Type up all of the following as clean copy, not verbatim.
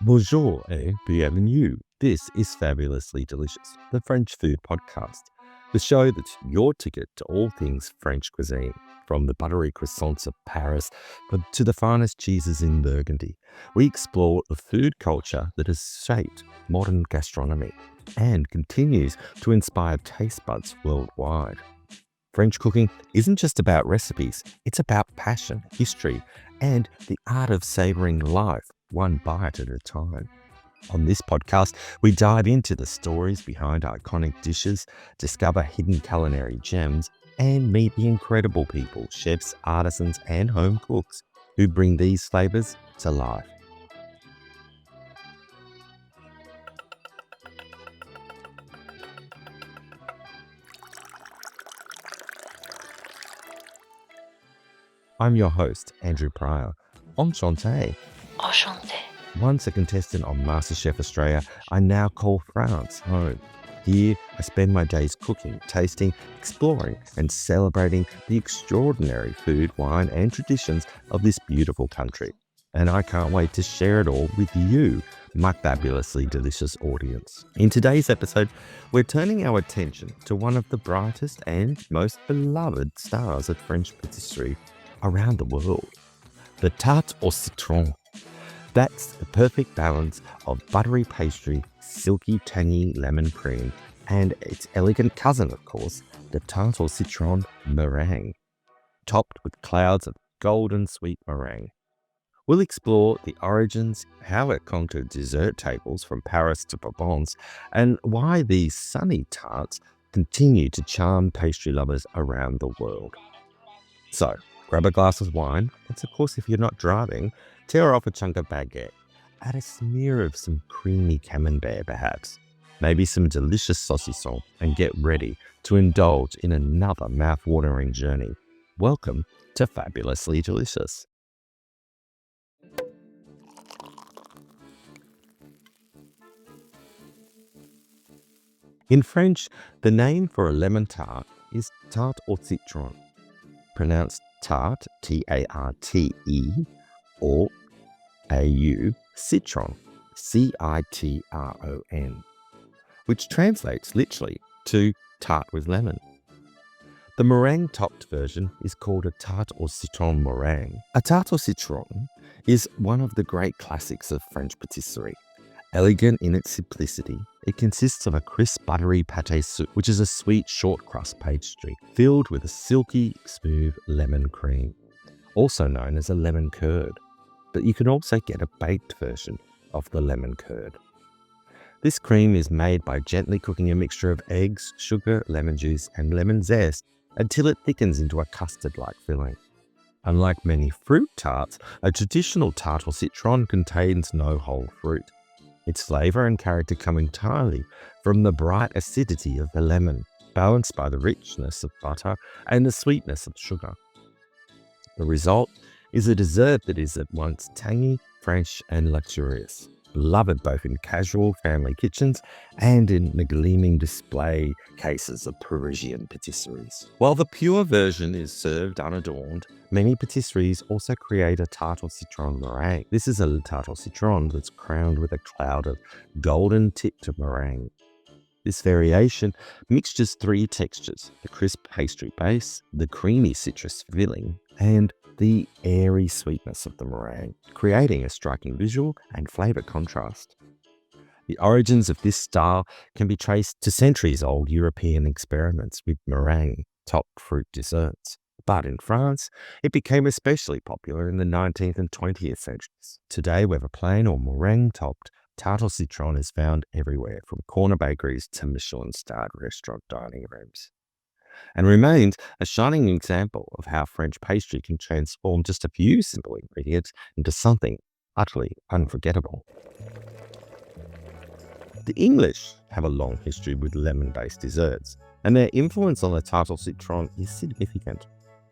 Bonjour et bienvenue. This is Fabulously Delicious, the French food podcast, the show that's your ticket to all things French cuisine, from the buttery croissants of Paris to the finest cheeses in Burgundy. We explore the food culture that has shaped modern gastronomy and continues to inspire taste buds worldwide. French cooking isn't just about recipes, it's about passion, history, and the art of savoring life one bite at a time. On this podcast, we dive into the stories behind iconic dishes, discover hidden culinary gems, and meet the incredible people, chefs, artisans, and home cooks who bring these flavors to life. I'm your host, Andrew Pryor. Enchanté. Enchanté. Once a contestant on MasterChef Australia, I now call France home. Here, I spend my days cooking, tasting, exploring, and celebrating the extraordinary food, wine, and traditions of this beautiful country. And I can't wait to share it all with you, my fabulously delicious audience. In today's episode, we're turning our attention to one of the brightest and most beloved stars of French pâtisserie around the world, the tart au citron. That's the perfect balance of buttery pastry, silky tangy lemon cream, and its elegant cousin, of course, the tart au citron meringue, topped with clouds of golden sweet meringue. We'll explore the origins, how it conquered dessert tables from Paris to Provence, and why these sunny tarts continue to charm pastry lovers around the world. So, grab a glass of wine, and of course if you're not driving, tear off a chunk of baguette, add a smear of some creamy camembert perhaps, maybe some delicious saucisson, and get ready to indulge in another mouth-watering journey. Welcome to Fabulously Delicious. In French, the name for a lemon tart is tarte au citron, pronounced tarte, T-A-R-T-E, or A-U, citron, C-I-T-R-O-N, which translates literally to tart with lemon. The meringue-topped version is called a tarte au citron meringue. A tarte au citron is one of the great classics of French patisserie. Elegant in its simplicity, it consists of a crisp buttery pâte soup, which is a sweet short crust pastry, filled with a silky, smooth lemon cream, also known as a lemon curd. But you can also get a baked version of the lemon curd. This cream is made by gently cooking a mixture of eggs, sugar, lemon juice, and lemon zest until it thickens into a custard-like filling. Unlike many fruit tarts, a traditional tarte au citron contains no whole fruit. Its flavour and character come entirely from the bright acidity of the lemon, balanced by the richness of butter and the sweetness of sugar. The result is a dessert that is at once tangy, fresh, and luxurious, beloved both in casual family kitchens and in the gleaming display cases of Parisian patisseries. While the pure version is served unadorned, many patisseries also create a tarte au citron meringue. This is a tarte au citron that's crowned with a cloud of golden-tipped meringue. This variation mixtures three textures: the crisp pastry base, the creamy citrus filling, and the airy sweetness of the meringue, creating a striking visual and flavour contrast. The origins of this style can be traced to centuries-old European experiments with meringue-topped fruit desserts. But in France, it became especially popular in the 19th and 20th centuries. Today, whether plain or meringue-topped, tarte au citron is found everywhere, from corner bakeries to Michelin-starred restaurant dining rooms, and remains a shining example of how French pastry can transform just a few simple ingredients into something utterly unforgettable. The English have a long history with lemon-based desserts, and their influence on the tarte au citron is significant.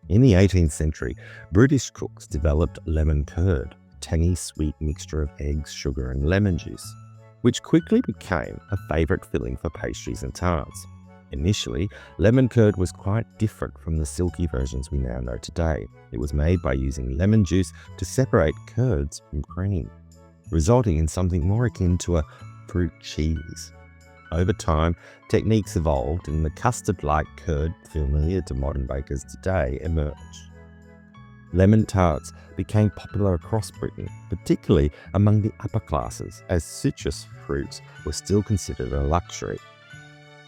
In the 18th century, British cooks developed lemon curd, a tangy sweet mixture of eggs, sugar, and lemon juice, which quickly became a favourite filling for pastries and tarts. Initially, lemon curd was quite different from the silky versions we now know today. It was made by using lemon juice to separate curds from cream. resulting in something more akin to a fruit cheese. Over time, techniques evolved and the custard-like curd familiar to modern bakers today emerged. Lemon tarts became popular across Britain, particularly among the upper classes, as citrus fruits were still considered a luxury.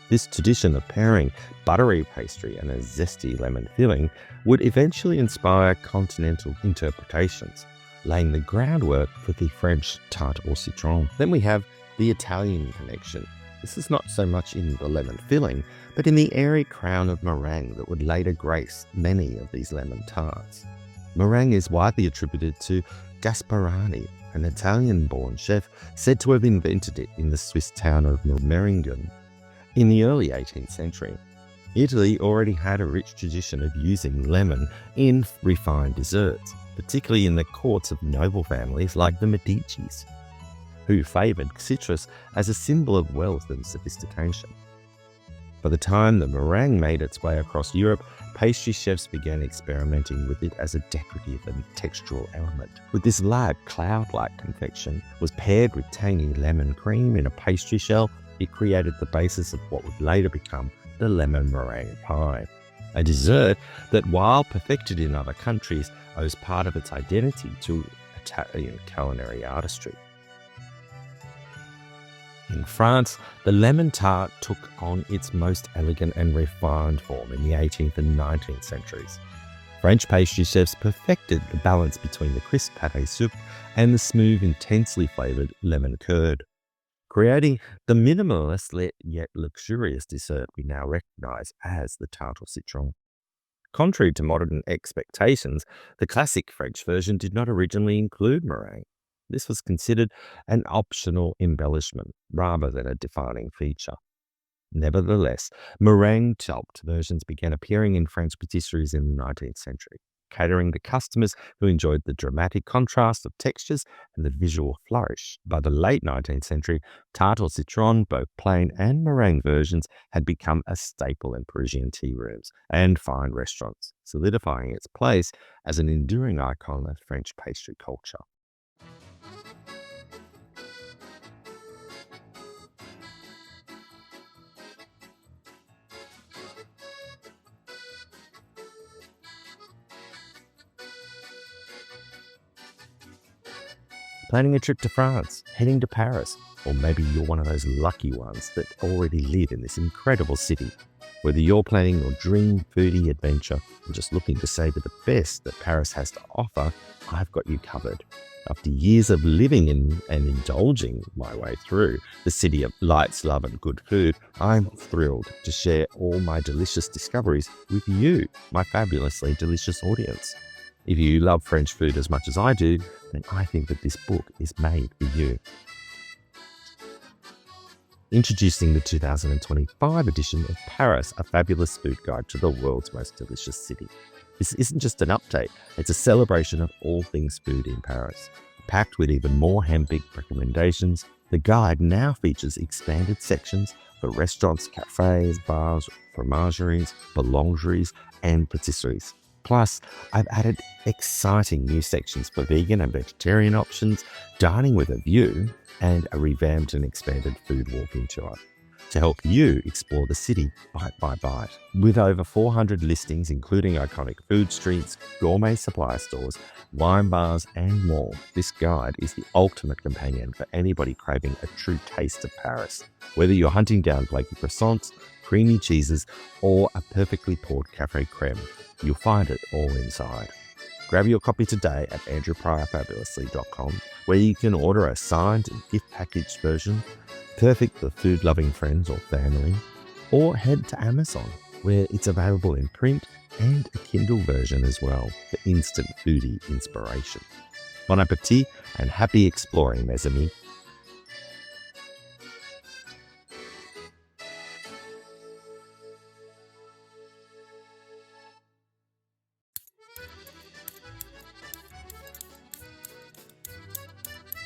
This tradition of pairing buttery pastry and a zesty lemon filling would eventually inspire continental interpretations, laying the groundwork for the French tarte au citron. Then we have the Italian connection. This is not so much in the lemon filling, but in the airy crown of meringue that would later grace many of these lemon tarts. Meringue is widely attributed to Gasparani, an Italian-born chef said to have invented it in the Swiss town of Meringue in the early 18th century. Italy already had a rich tradition of using lemon in refined desserts, particularly in the courts of noble families like the Medicis, who favoured citrus as a symbol of wealth and sophistication. By the time the meringue made its way across Europe, pastry chefs began experimenting with it as a decorative and textural element. With this light, cloud-like confection was paired with tangy lemon cream in a pastry shell, it created the basis of what would later become the lemon meringue pie, a dessert that, while perfected in other countries, owes part of its identity to Italian culinary artistry. In France, the lemon tart took on its most elegant and refined form in the 18th and 19th centuries. French pastry chefs perfected the balance between the crisp pâte soup and the smooth, intensely flavoured lemon curd, creating the minimalist yet luxurious dessert we now recognise as the tarte au citron. Contrary to modern expectations, the classic French version did not originally include meringue. This was considered an optional embellishment rather than a defining feature. Nevertheless, meringue-topped versions began appearing in French patisseries in the 19th century, catering to customers who enjoyed the dramatic contrast of textures and the visual flourish. By the late 19th century, tarte au citron, both plain and meringue versions, had become a staple in Parisian tea rooms and fine restaurants, solidifying its place as an enduring icon of French pastry culture. Planning a trip to France, heading to Paris, or maybe you're one of those lucky ones that already live in this incredible city. Whether you're planning your dream foodie adventure or just looking to savour the best that Paris has to offer, I've got you covered. After years of living in and indulging my way through the city of lights, love and good food, I'm thrilled to share all my delicious discoveries with you, my fabulously delicious audience. If you love French food as much as I do, then I think that this book is made for you. Introducing the 2025 edition of Paris, a fabulous food guide to the world's most delicious city. This isn't just an update, it's a celebration of all things food in Paris. Packed with even more hand-picked recommendations, the guide now features expanded sections for restaurants, cafes, bars, fromageries, boulangeries, and patisseries. Plus, I've added exciting new sections for vegan and vegetarian options, dining with a view, and a revamped and expanded food walking tour to help you explore the city bite by bite. With over 400 listings, including iconic food streets, gourmet supply stores, wine bars, and more, this guide is the ultimate companion for anybody craving a true taste of Paris. Whether you're hunting down flaky croissants, creamy cheeses, or a perfectly poured cafe creme, you'll find it all inside. Grab your copy today at andrewpryorfabulously.com, where you can order a signed and gift packaged version, perfect for food-loving friends or family, or head to Amazon, where it's available in print and a Kindle version as well for instant foodie inspiration. Bon appetit and happy exploring, mes amis.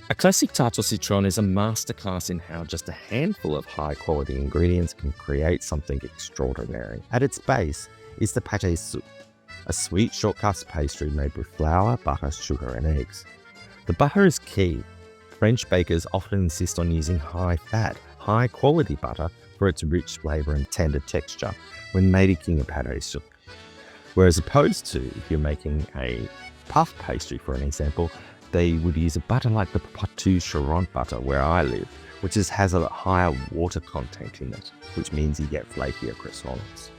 A classic tarte au citron is a masterclass in how just a handful of high-quality ingredients can create something extraordinary. At its base is the pâte soup, a sweet short crust pastry made with flour, butter, sugar and eggs. The butter is key. French bakers often insist on using high-fat, high-quality butter for its rich flavour and tender texture when making a pâtisserie. Whereas opposed to if you're making a puff pastry, for an example, they would use a butter like the Poitou-Charentes butter where I live, which has a higher water content in it, which means you get flakier croissants.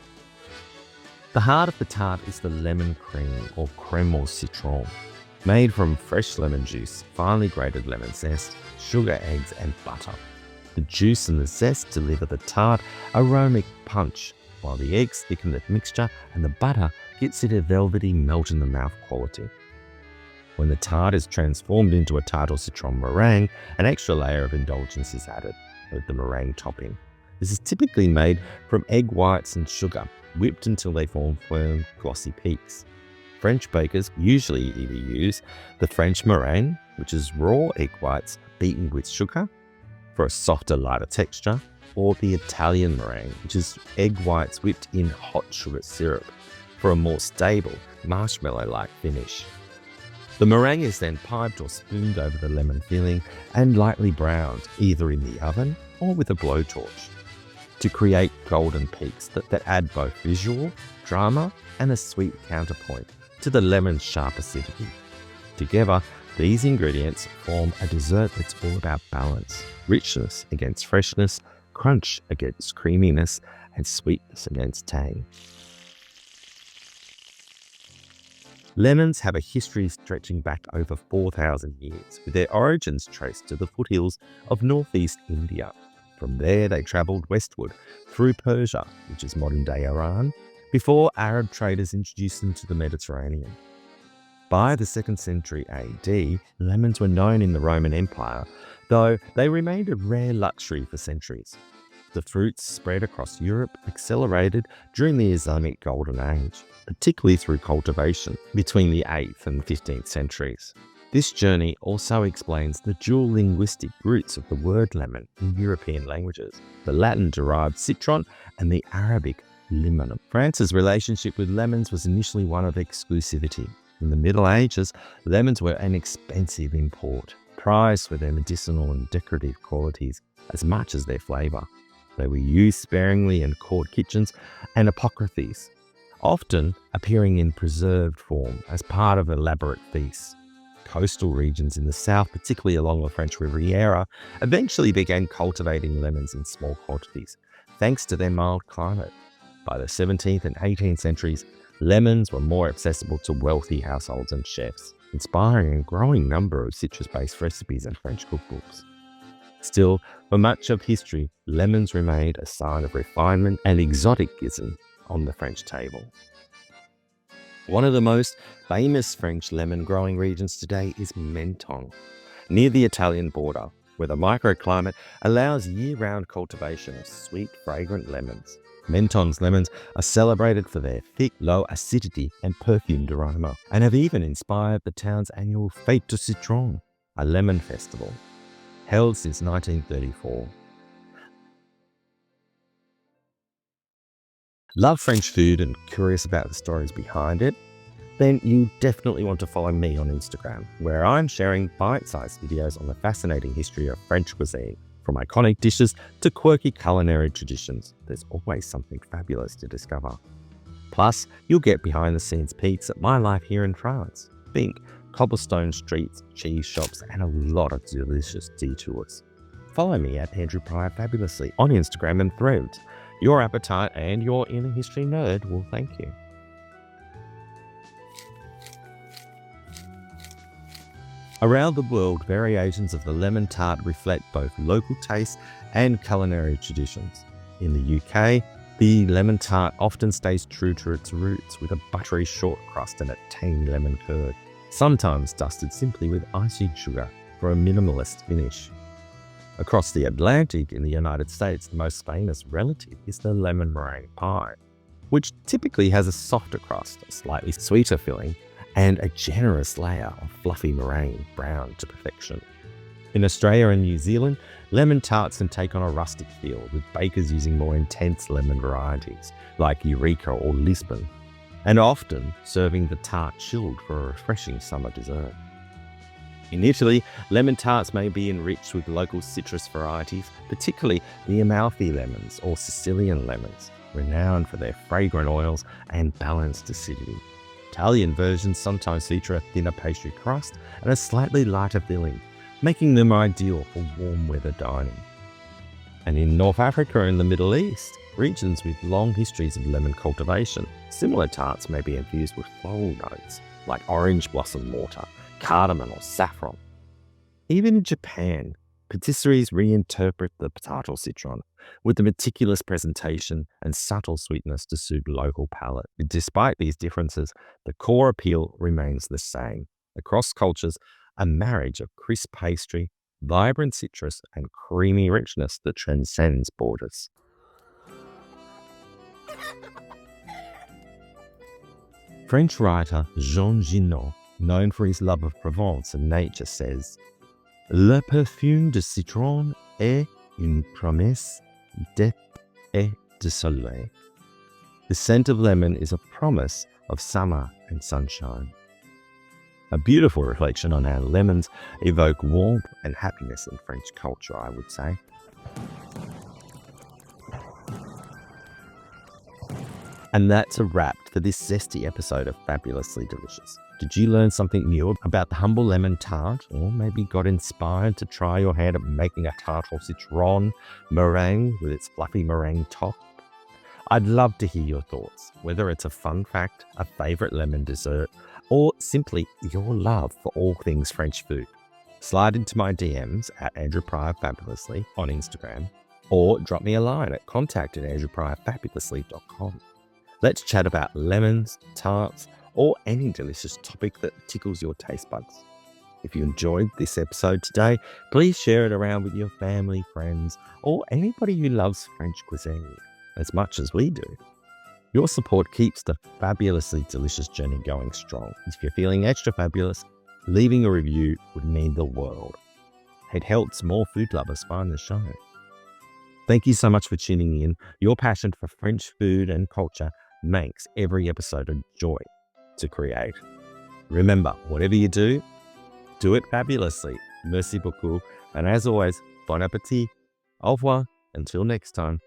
The heart of the tart is the lemon cream or crème au citron, made from fresh lemon juice, finely grated lemon zest, sugar, eggs and butter. The juice and the zest deliver the tart aromatic punch, while the eggs thicken the mixture and the butter gives it a velvety melt-in-the-mouth quality. When the tart is transformed into a tart or citron meringue, an extra layer of indulgence is added with the meringue topping. This is typically made from egg whites and sugar, whipped until they form firm, glossy peaks. French bakers usually either use the French meringue, which is raw egg whites beaten with sugar for a softer, lighter texture, or the Italian meringue, which is egg whites whipped in hot sugar syrup for a more stable, marshmallow-like finish. The meringue is then piped or spooned over the lemon filling and lightly browned, either in the oven or with a blowtorch, to create golden peaks that add both visual, drama, and a sweet counterpoint to the lemon's sharp acidity. Together, these ingredients form a dessert that's all about balance, richness against freshness, crunch against creaminess, and sweetness against tang. Lemons have a history stretching back over 4,000 years, with their origins traced to the foothills of northeast India. From there, they travelled westward through Persia, which is modern-day Iran, before Arab traders introduced them to the Mediterranean. By the 2nd century AD, lemons were known in the Roman Empire, though they remained a rare luxury for centuries. The fruits spread across Europe accelerated during the Islamic Golden Age, particularly through cultivation between the 8th and 15th centuries. This journey also explains the dual linguistic roots of the word lemon in European languages, the Latin-derived citron and the Arabic limonum. France's relationship with lemons was initially one of exclusivity. In the Middle Ages, lemons were an expensive import, prized for their medicinal and decorative qualities as much as their flavour. They were used sparingly in court kitchens and apothecaries, often appearing in preserved form as part of elaborate feasts. Coastal regions in the south, particularly along the French Riviera, eventually began cultivating lemons in small quantities, thanks to their mild climate. By the 17th and 18th centuries, lemons were more accessible to wealthy households and chefs, inspiring a growing number of citrus-based recipes and French cookbooks. Still, for much of history, lemons remained a sign of refinement and exoticism on the French table. One of the most famous French lemon growing regions today is Menton, near the Italian border, where the microclimate allows year-round cultivation of sweet, fragrant lemons. Menton's lemons are celebrated for their thick, low acidity and perfumed aroma, and have even inspired the town's annual Fête de Citron, a lemon festival, held since 1934. Love French food and curious about the stories behind it? Then you definitely want to follow me on Instagram, where I'm sharing bite-sized videos on the fascinating history of French cuisine. From iconic dishes to quirky culinary traditions, there's always something fabulous to discover. Plus, you'll get behind-the-scenes peeks at my life here in France. Think cobblestone streets, cheese shops, and a lot of delicious detours. Follow me at Andrew Pryor Fabulously on Instagram and Threads. Your appetite and your inner history nerd will thank you. Around the world, variations of the lemon tart reflect both local tastes and culinary traditions. In the UK, the lemon tart often stays true to its roots with a buttery short crust and a tangy lemon curd, sometimes dusted simply with icing sugar for a minimalist finish. Across the Atlantic in the United States, the most famous relative is the lemon meringue pie, which typically has a softer crust, a slightly sweeter filling, and a generous layer of fluffy meringue browned to perfection. In Australia and New Zealand, lemon tarts can take on a rustic feel, with bakers using more intense lemon varieties like Eureka or Lisbon, and often serving the tart chilled for a refreshing summer dessert. In Italy, lemon tarts may be enriched with local citrus varieties, particularly the Amalfi lemons or Sicilian lemons, renowned for their fragrant oils and balanced acidity. Italian versions sometimes feature a thinner pastry crust and a slightly lighter filling, making them ideal for warm weather dining. And in North Africa and the Middle East, regions with long histories of lemon cultivation, similar tarts may be infused with floral notes like orange blossom water, cardamom or saffron. Even in Japan, patisseries reinterpret the tart or citron with the meticulous presentation and subtle sweetness to suit local palate. Despite these differences, the core appeal remains the same. Across cultures, a marriage of crisp pastry, vibrant citrus, and creamy richness that transcends borders. French writer Jean Ginot, known for his love of Provence and nature, says, "Le parfum de citron est une promesse d'été et de soleil." The scent of lemon is a promise of summer and sunshine. A beautiful reflection on how lemons evoke warmth and happiness in French culture, I would say. And that's a wrap for this zesty episode of Fabulously Delicious. Did you learn something new about the humble lemon tart, or maybe got inspired to try your hand at making a tarte au citron meringue with its fluffy meringue top? I'd love to hear your thoughts, whether it's a fun fact, a favorite lemon dessert, or simply your love for all things French food. Slide into my DMs at Andrew Pryor Fabulously on Instagram, or drop me a line at contact@andrewpryorfabulously.com. Let's chat about lemons, tarts, or any delicious topic that tickles your taste buds. If you enjoyed this episode today, please share it around with your family, friends, or anybody who loves French cuisine as much as we do. Your support keeps the Fabulously Delicious journey going strong. If you're feeling extra fabulous, leaving a review would mean the world. It helps more food lovers find the show. Thank you so much for tuning in. Your passion for French food and culture makes every episode a joy to create. Remember, whatever you do it fabulously. Merci beaucoup. And as always, bon appétit. Au revoir. Until next time.